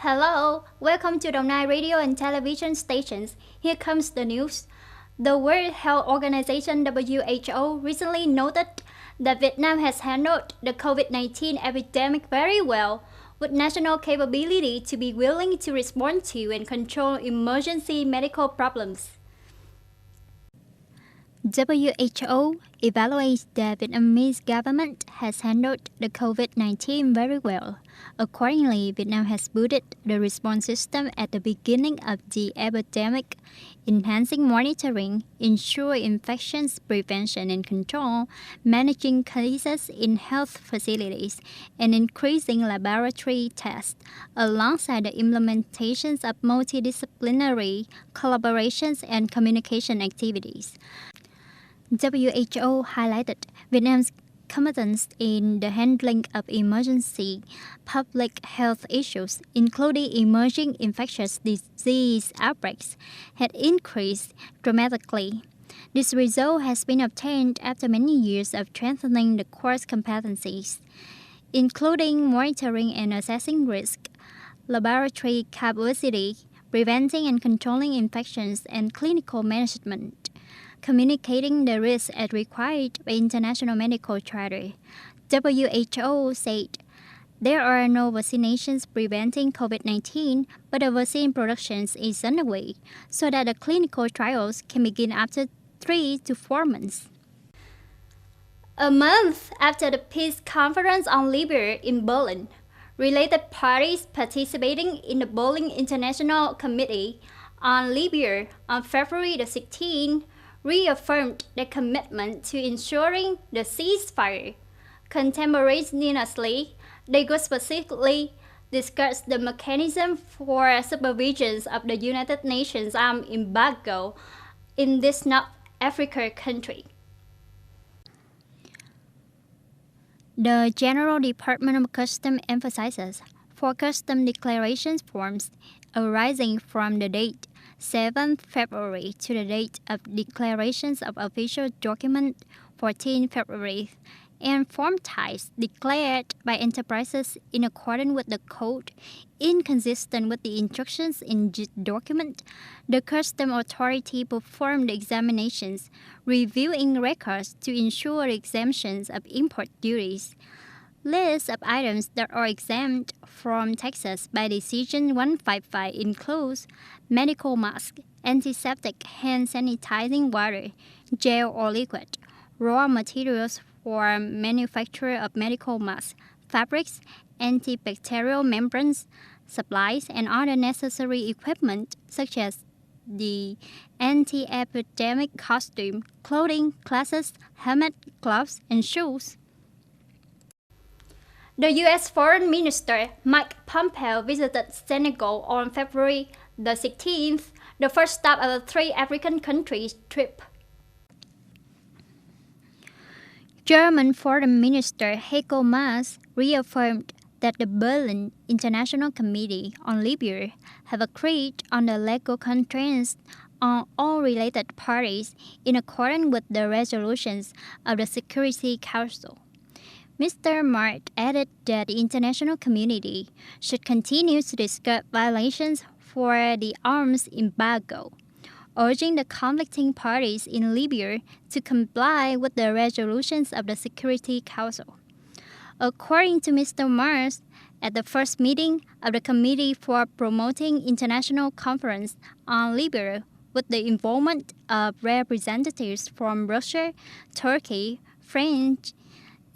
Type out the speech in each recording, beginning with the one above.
Hello, welcome to Đồng Radio and television stations. Here comes the news. The World Health Organization WHO recently noted that Vietnam has handled the COVID-19 epidemic very well, with national capability to be willing to respond to and control emergency medical problems. WHO evaluates the Vietnamese government has handled the COVID-19 very well. Accordingly, Vietnam has booted the response system at the beginning of the epidemic, enhancing monitoring, ensure infections prevention and control, managing cases in health facilities, and increasing laboratory tests, alongside the implementations of multidisciplinary collaborations and communication activities. WHO highlighted Vietnam's competence in the handling of emergency public health issues, including emerging infectious disease outbreaks, had increased dramatically. This result has been obtained after many years of strengthening the core competencies, including monitoring and assessing risk, laboratory capacity, preventing and controlling infections, and clinical management. Communicating the risks as required by international medical charter. WHO said there are no vaccinations preventing COVID-19, but the vaccine production is underway so that the clinical trials can begin after 3 to 4 months. A month after the peace conference on Libya in Berlin, related parties participating in the Berlin International Committee on Libya on February the 16th reaffirmed their commitment to ensuring the ceasefire. Contemporaneously, they could specifically discuss the mechanism for supervision of the United Nations armed embargo in this North African country. The General Department of Customs emphasizes for custom declaration forms arising from the date 7th February to the date of declarations of official document 14 February and form types declared by enterprises in accordance with the code inconsistent with the instructions in the document, the custom authority performed the examinations, reviewing records to ensure exemptions of import duties. Lists of items that are exempt from taxes by Decision 155 includes medical mask, antiseptic hand sanitizing water, gel or liquid, raw materials for manufacture of medical masks, fabrics, antibacterial membranes, supplies, and other necessary equipment such as the anti-epidemic costume, clothing, glasses, helmet, gloves, and shoes. The U.S. Foreign Minister Mike Pompeo visited Senegal on February the 16th, the first stop of the 3 African countries trip. German Foreign Minister Heiko Maas reaffirmed that the Berlin International Committee on Libya have agreed on the legal constraints on all related parties in accordance with the resolutions of the Security Council. Mr. Mart added that the international community should continue to discuss violations for the arms embargo, urging the conflicting parties in Libya to comply with the resolutions of the Security Council. According to Mr. Mars, at the first meeting of the Committee for Promoting International Conference on Libya with the involvement of representatives from Russia, Turkey, France,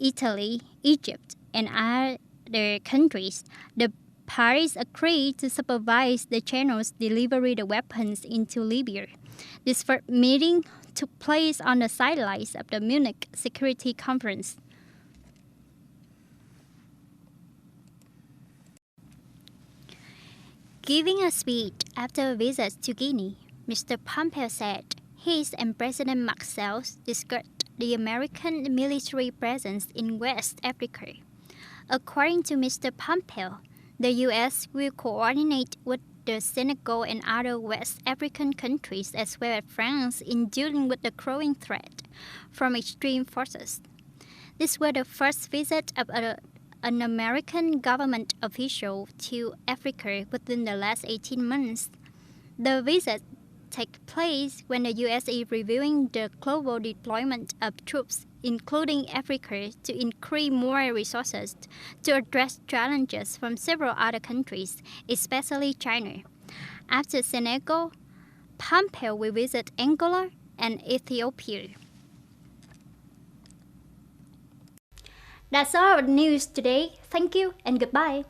Italy, Egypt, and other countries, the parties agreed to supervise the channels delivery the weapons into Libya. This first meeting took place on the sidelines of the Munich Security Conference. Giving a speech after a visit to Guinea, Mr. Pompeo said he and President Marcel discussed the American military presence in West Africa. According to Mr. Pompeo, the U.S. will coordinate with the Senegal and other West African countries as well as France in dealing with the growing threat from extreme forces. This was the first visit of a an American government official to Africa within the last 18 months. The visit takes place when the U.S. is reviewing the global deployment of troops, including Africa, to increase more resources to address challenges from several other countries, especially China. After Senegal, Pompeo will visit Angola and Ethiopia. That's all the news today. Thank you and goodbye.